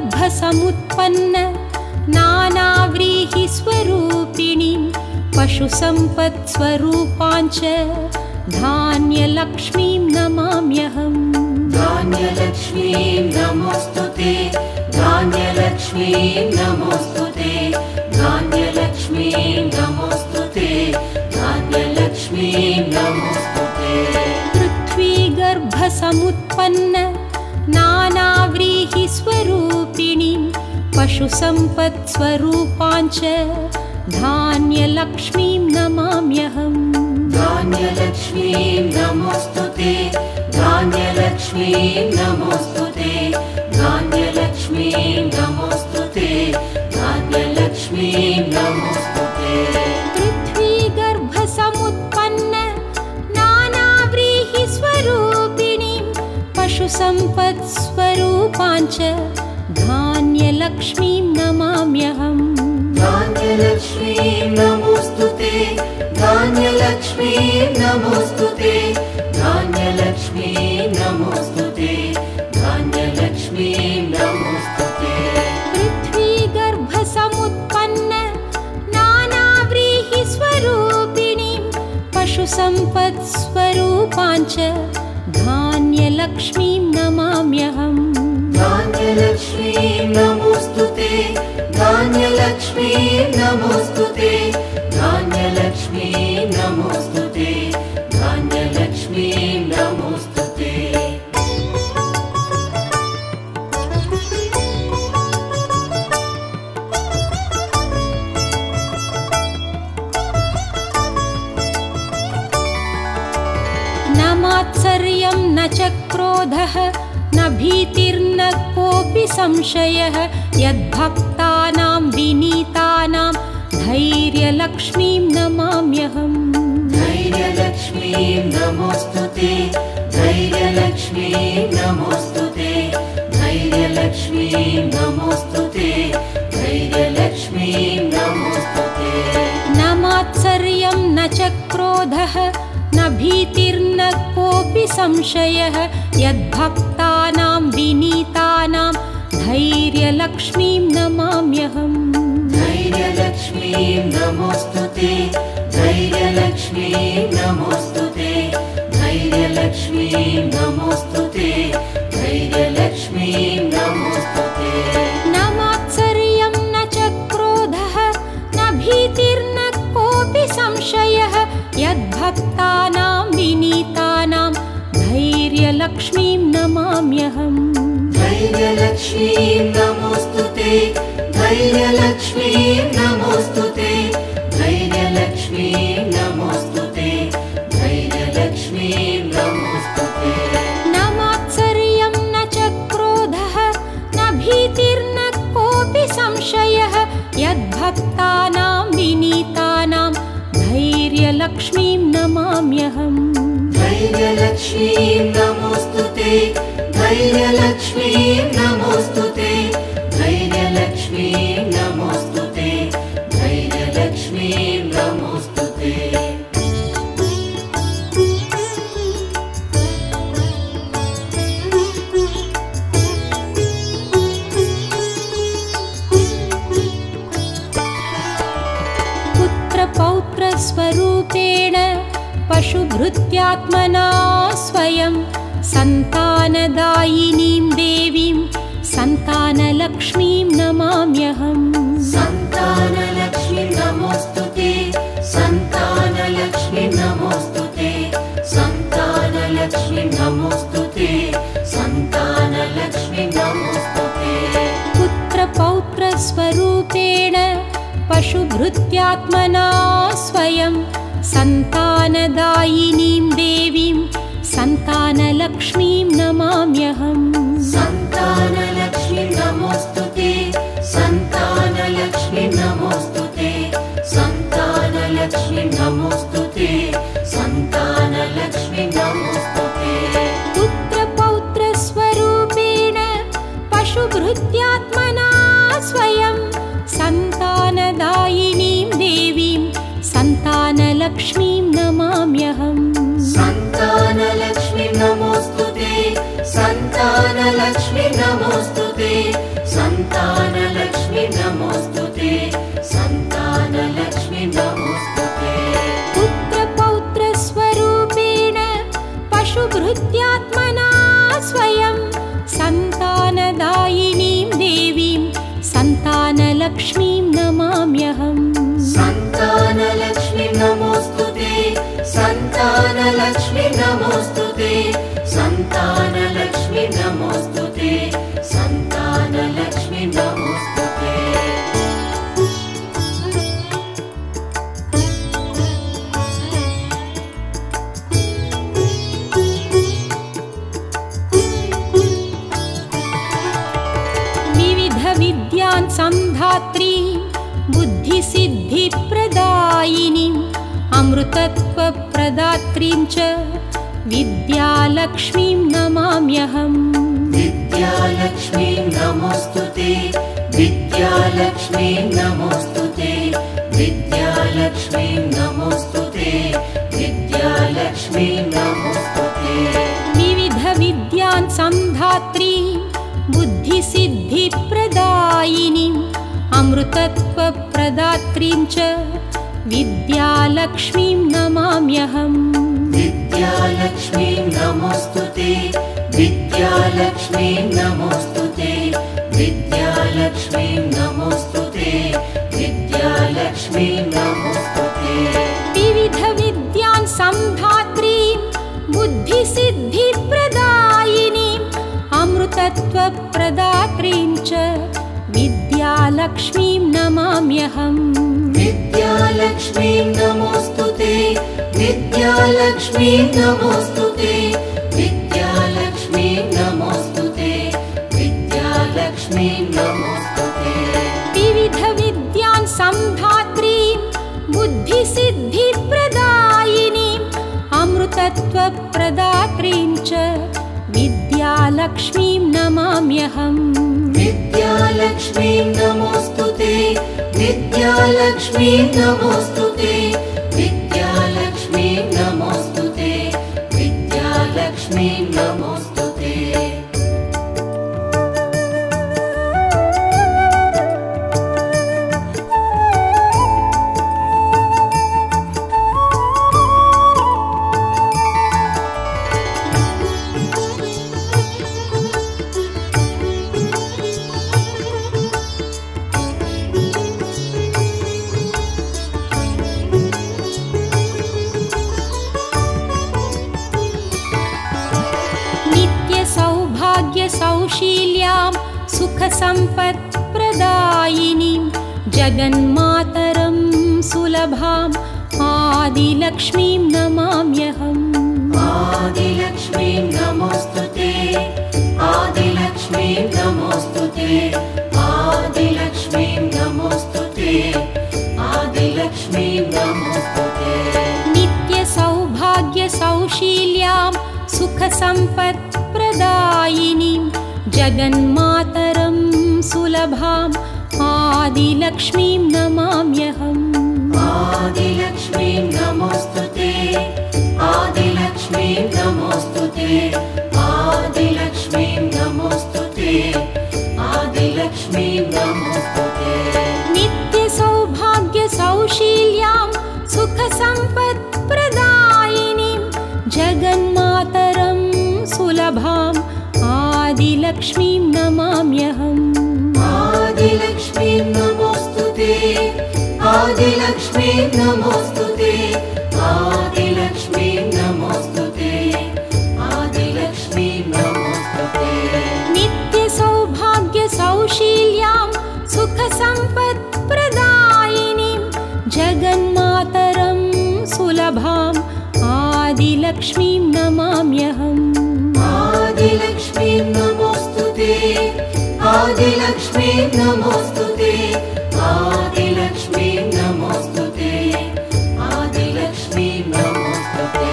पृथ्वीगर्भसमुत्पन्न नानाव्रीहिस्वरूपिणीं पशुसम्पत्स्वरूपाञ्च धान्यलक्ष्मीं नमाम्यहम् धान्यलक्ष्मीं नमोस्तुते धान्यलक्ष्मीं नमोस्तुते धान्यलक्ष्मीं नमोस्तुते धान्यलक्ष्मीं नमोस्तुते पृथ्वीगर्भसमुत्पन्न नानाव्रीहिस्वरूपिणीं पशुसम्पत्स्वरूपाञ्च धान्यलक्ष्मीं नमाम्यहम् धान्यलक्ष्मीं नमोऽस्तु ते धान्यलक्ष्मीं नमोऽस्तु ते धान्यलक्ष्मीं नमोऽस्तु ते धान्यलक्ष्मीं नमोऽस्तु ते पृथ्वीगर्भसमुत्पन्न नानाव्रीहिस्वरूपिणीं पशुसम्पत्स्वरूपाञ्च धान्यलक्ष्मीं नमाम्यहम् धान्यलक्ष्मीं नमोऽस्तु ते धान्यलक्ष्मीं नमोऽस्तु ते धान्यलक्ष्मीं नमोऽस्तु ते धान्यलक्ष्मीं नमोऽस्तु ते पृथ्वीगर्भसमुत्पन्न नानाव्रीहिस्वरूपिणीं पशुसम्पत्स्वरूपाञ्च धान्यलक्ष्मीं नमाम्यहम् धान्यलक्ष्मीं नमोऽस्तु ते धान्यलक्ष्मीं नमोऽस्तु ते धान्यलक्ष्मीं नमोऽस्तु ते धान्यलक्ष्मीं नमोऽस्तु ते न मात्सर्यं न च क्रोधः न भीतिर्न कोऽपि संशयः यद्भक्तानां विनीतानां धैर्यलक्ष्मीं नमाम्यहम् धैर्यलक्ष्मीं नमोऽस्तु ते धैर्यलक्ष्मीं नमोऽस्तु ते धैर्यलक्ष्मीं नमोऽस्तु ते धैर्यलक्ष्मीं नमोऽस्तु ते न मात्सर्यं न च क्रोधः न भीतिर्न कोऽपि संशयः यद्भक्तानां विनीतानां धैर्यलक्ष्मीं नमाम्यहम् धैर्यलक्ष्मीं नमोऽस्तु ते धैर्यलक्ष्मीं नमोऽस्तु ते धैर्यलक्ष्मीं नमोऽस्तु ते धैर्यलक्ष्मीं नमोऽस्तु ते न मात्सर्यं न च क्रोधः न भीतिर्न कोऽपि संशयः यद्भक्तानां विनीतानां धैर्यलक्ष्मीं नमाम्यहम् धैर्यलक्ष्मीं नमोऽस्तु ते धैर्यलक्ष्मीं नमोऽस्तु ते धैर्यलक्ष्मीं नमोऽस्तु ते धैर्यलक्ष्मीं नमोऽस्तु ते न मात्सर्यं न च क्रोधः न भीतिर्न कोऽपि संशयः यद्भक्तानां विनीतानां धैर्यलक्ष्मीं नमाम्यहम् धैर्यलक्ष्मीं नमोऽस्तु ते धैर्यलक्ष्मीं नमोऽस्तु ते धैर्यलक्ष्मीं नमोऽस्तु ते धैर्यलक्ष्मीं नमोऽस्तु ते पुत्रपौत्रस्वरूपेण पशुभृत्यात्मना स्वयं सन्तानदायिनीं देवीं सन्तानलक्ष्मीं नमाम्यहम् सन्तानलक्ष्मीं नमोऽस्तु ते सन्तानलक्ष्मीं नमोऽस्तु ते सन्तानलक्ष्मीं नमोऽस्तु ते सन्तानलक्ष्मीं नमोऽस्तु ते पुत्रपौत्रस्वरूपेण पशुभृत्यात्मना स्वयं सन्तानदायिनीं देवीं सन्तानलक्ष्मीं नमाम्यहम् सन्तानलक्ष्मीं नमोऽस्तु ते सन्तानलक्ष्मीं नमोऽस्तु ते सन्तानलक्ष्मीं नमोऽस्तु ते सन्तानलक्ष्मीं नमोऽस्तु ते पुत्रपौत्रस्वरूपेण पशुभृत्यात्मना स्वयं सन्तानदायिनीं देवीं सन्तानलक्ष्मीं नमाम्यहम् सन्तानलक्ष्मीं नमोऽस्तु ते सन्तानलक्ष्मीं नमोऽस्तु ते सन्तानलक्ष्मीं नमोऽस्तु ते सन्तानलक्ष्मीं नमोऽस्तु ते पुत्रपौत्रस्वरूपेण पशुभृत्यात्मना स्वयं सन्तानदायिनीं देवीं सन्तानलक्ष्मीं नमाम्यहम् सन्तानलक्ष्मीं नमोऽस्तु ते सन्तानलक्ष्मीं नमोऽस्तु ते सन्तानलक्ष्मीं नमोऽस्तु ते सन्तानलक्ष्मीं नमोऽस्तु ते संधात्री बुद्धिसिद्धिप्रदायिनीम् अमृतत्वप्रदात्रीं च विद्यालक्ष्मीं नमाम्यहम्। विद्यालक्ष्मीं नमोऽस्तुते, विद्यालक्ष्मीं नमोऽस्तुते, विद्यालक्ष्मीं नमोऽस्तुते, विद्यालक्ष्मीं नमोऽस्तुते। विविधविद्यान् संधात्री बुद्धिसिद्धिप्रदायिनीम् अमृतत्वप्रदात्रीं च विद्यालक्ष्मीं नमाम्यहम्। विद्यालक्ष्मीं नमोऽस्तुते, विद्यालक्ष्मीं नमोऽस्तुते, विद्यालक्ष्मीं नमोऽस्तुते, विद्यालक्ष्मीं नमोऽस्तुते। विविधविद्यान् संधात्रीं बुद्धिसिद्धिप्रदायिनीम् अमृतत्वप्रदात्रीं च विद्यालक्ष्मीं नमाम्यहम्। विद्यालक्ष्मीं नमोऽस्तुते, विद्यालक्ष्मीं नमोऽस्तुते, विद्यालक्ष्मीं नमोऽस्तुते, विद्यालक्ष्मीं नमोऽस्तुते। विविधविद्यान् संधात्रीं बुद्धिसिद्धिप्रदायिनीम् अमृतत्वप्रदात्रीं च विद्यालक्ष्मीं नमाम्यहम्। विद्यालक्ष्मीं नमोऽस्तुते, विद्यालक्ष्मीं नमोऽस्तुते, विद्यालक्ष्मीं नमोऽस्तुते, विद्यालक्ष्मीं नमोऽस्तुते। सौशील्यां सुखसम्पत्प्रदायिनीं जगन्मातरं सुलभाम् आदिलक्ष्मीं नमाम्यहम्। आदिलक्ष्मीं नमोऽस्तुते, आदिलक्ष्मीं नमोऽस्तुते, आदिलक्ष्मीं नमोऽस्तुते, आदिलक्ष्मीं नमोऽस्तुते। नित्यसौभाग्यसौशील्यां सुखसम्पत्प्रदायिनीं जगन्मातरं सुलभाम् आदिलक्ष्मीं नमाम्यहम्। आदिलक्ष्मीं नमोऽस्तुते, आदिलक्ष्मीं नमोऽस्तुते, आदिलक्ष्मीं नमोऽस्तुते, आदिलक्ष्मीं नमोऽस्तुते। नित्यसौभाग्यसौशील्यां सुखसम्पत्प्रदायिनीं जगन्मातरं सुलभाम् आदिलक्ष्मीं नमाम्यहम्। आदिलक्ष्मीं नमोऽस्तुते, आदिलक्ष्मीं नमोऽस्तुते, आदिलक्ष्मीं नमोऽस्तुते, आदिलक्ष्मीं नमोऽस्तुते। नित्यसौभाग्यसौशील्यां सुखसम्पत्प्रदायिनीं जगन्मातरं सुलभाम् आदिलक्ष्मीं नमाम्यहम्। आदिलक्ष्मीं नमोऽस्तुते, आदिलक्ष्मीं नमोऽस्तुते, आदिलक्ष्मीं नमोऽस्तुते, आदिलक्ष्मीं नमोऽस्तुते।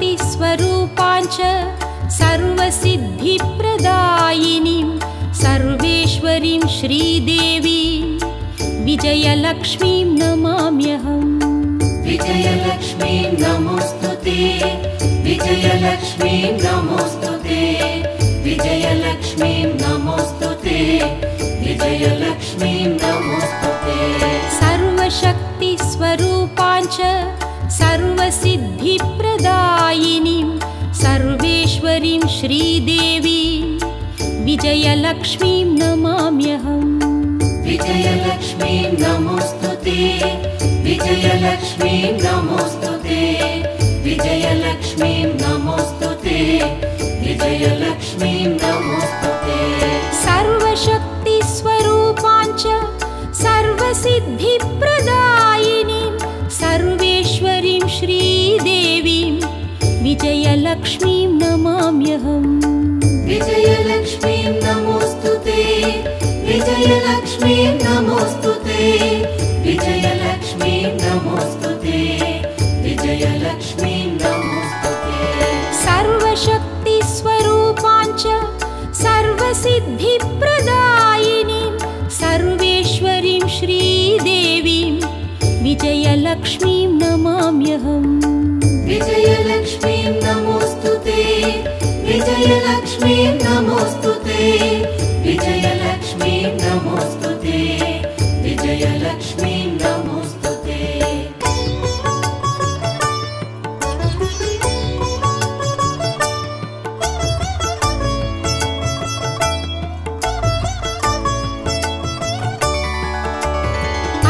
सर्वशक्तिस्वरूपाञ्च सर्वसिद्धिप्रदायिनीं सर्वेश्वरीं श्रीदेवी विजयलक्ष्मीं नमाम्यहम्। विजयलक्ष्मीं नमोऽस्तुते, विजयलक्ष्मीं नमोऽस्तुते, विजयलक्ष्मीं नमोऽस्तुते, विजयलक्ष्मीं नमोऽस्तुते। सर्वशक्तिस्वरूपाञ्च सर्वसिद्धिप्रदायिनीं सर्वेश्वरीं श्रीदेवी विजयलक्ष्मीं नमाम्यहम्। विजयलक्ष्मीं नमोऽस्तुते, विजयलक्ष्मीं नमोऽस्तुते, विजयलक्ष्मीं नमोऽस्तुते, विजयलक्ष्मीं नमोऽस्तुते। सर्वशक्तिस्वरूपाञ्च सर्वसिद्धिप्रदायिनीं विजयलक्ष्मीं नमाम्यहम् विजयलक्ष्मीं नमोऽस्तुते विजयलक्ष्मीं नमोऽस्तुते विजयलक्ष्मीं नमोऽस्तुते विजयलक्ष्मीं नमोऽस्तुते सर्वशक्तिस्वरूपाञ्च सर्वसिद्धिप्रदायिनीं सर्वेश्वरीं श्रीदेवीं विजयलक्ष्मीं नमाम्यहम् विजयलक्ष्मीं नमोऽस्तुते विजयलक्ष्मीं नमोऽस्तुते विजयलक्ष्मीं नमोऽस्तुते विजयलक्ष्मीं नमोऽस्तुते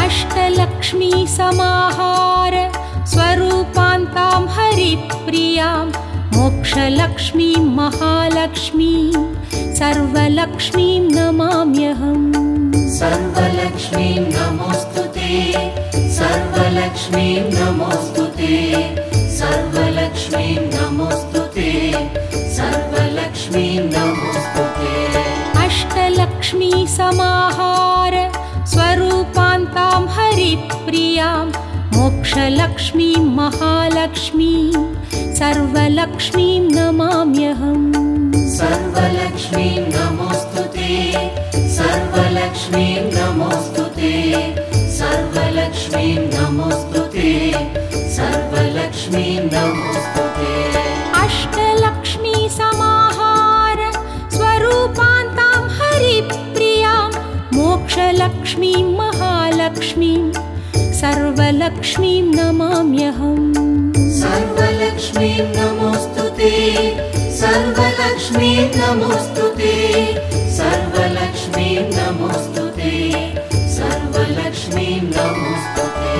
अष्टलक्ष्मी समाहार स्वरूपान्तां हरिप्रियां मोक्षलक्ष्मीं महालक्ष्मीं सर्वलक्ष्मीं नमाम्यहम् सर्वलक्ष्मीं नमोऽस्तुते सर्वलक्ष्मीं नमोऽस्तुते सर्वलक्ष्मीं नमोऽस्तुते सर्वलक्ष्मीं नमोऽस्तुते अष्टलक्ष्मी समाहार स्वरूपान्तां हरिप्रियां मोक्षलक्ष्मीं महालक्ष्मीं सर्वलक्ष्मीं नमाम्यहम् सर्वलक्ष्मीं नमोऽस्तुते सर्वलक्ष्मीं नमोऽस्तुते सर्वलक्ष्मीं नमोऽस्तुते सर्वलक्ष्मीं नमोऽस्तुते अष्टलक्ष्मी समाहार स्वरूपान्तां हरिप्रियां मोक्षलक्ष्मीं महालक्ष्मीं सर्वलक्ष्मीं नमाम्यहम् सर्वलक्ष्मीं नमोऽस्तुते सर्वलक्ष्मीं नमोऽस्तुते सर्वलक्ष्मीं नमोऽस्तुते सर्वलक्ष्मीं नमोऽस्तुते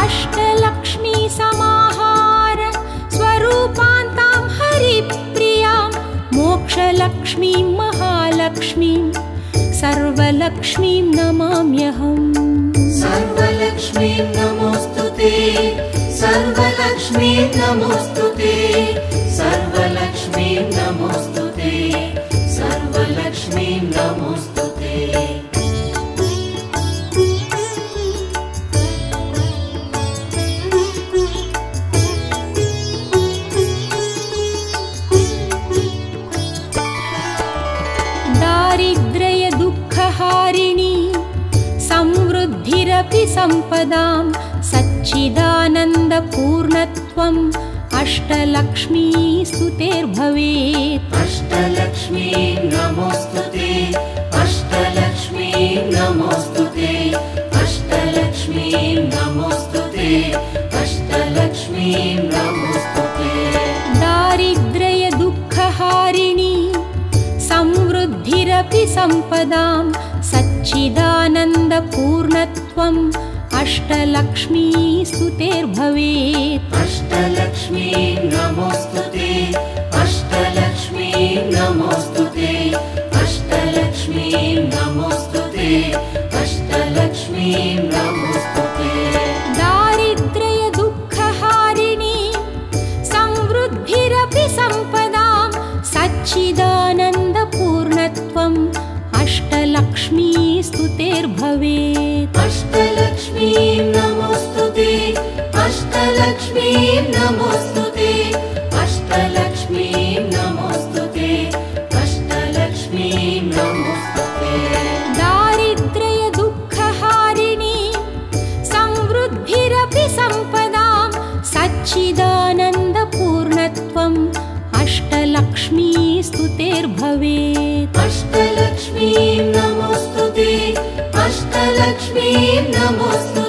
अष्टलक्ष्मी समाहार स्वरूपान्तां हरिप्रियां मोक्षलक्ष्मीं महालक्ष्मीं सर्वलक्ष्मीं नमाम्यहम् सर्वलक्ष्मीं नमोऽस्तुते सर्वलक्ष्मीं नमोऽस्तुते सर्वलक्ष्मीं नमोऽस्तुते सर्वलक्ष्मीं नमोऽस्तुते दारिद्र्यदुःखहारिणी समृद्धिरपि सम्पदां सच्चिदानन्दपूर्णत्वम् अष्टलक्ष्मी स्तुतेर्भवेत् अष्टलक्ष्मीं नमोऽस्तुते अष्टलक्ष्मीं नमोऽस्तुते अष्टलक्ष्मीं नमोऽस्तुते अष्टलक्ष्मीं नमोऽस्तुते दारिद्र्यदुःखहारिणी समृद्धिरपि सम्पदां सच्चिदानन्दपूर्णत्वम् अष्टलक्ष्मी स्तुतेर्भवेत् अष्टलक्ष्मीं नमोऽस्तुते अष्टलक्ष्मीं नमोऽस्तुते अष्टलक्ष्मीं नमोऽस्तुते अष्टलक्ष्मीं नमोऽस्तुते दारिद्र्यदुःखहारिणी समृद्धिरपि सम्पदां सच्चिदानन्दपूर्णत्वम् अष्टलक्ष्मी स्तुतेर्भवेत् अष्टलक्ष्मीं नमोऽस्तुते अष्टलक्ष्मीं नमोऽस्तुते अष्टलक्ष्मीं नमोऽस्तुते अष्टलक्ष्मीं नमोऽस्तुते दारिद्र्यदुःखहारिणी समृद्धिरपि सम्पदां सच्चिदानन्दपूर्णत्वम् अष्टलक्ष्मी स्तुतेर्भवेत् अष्टलक्ष्मीं नमोऽस्तुते अष्टलक्ष्मीं नमोऽस्तुते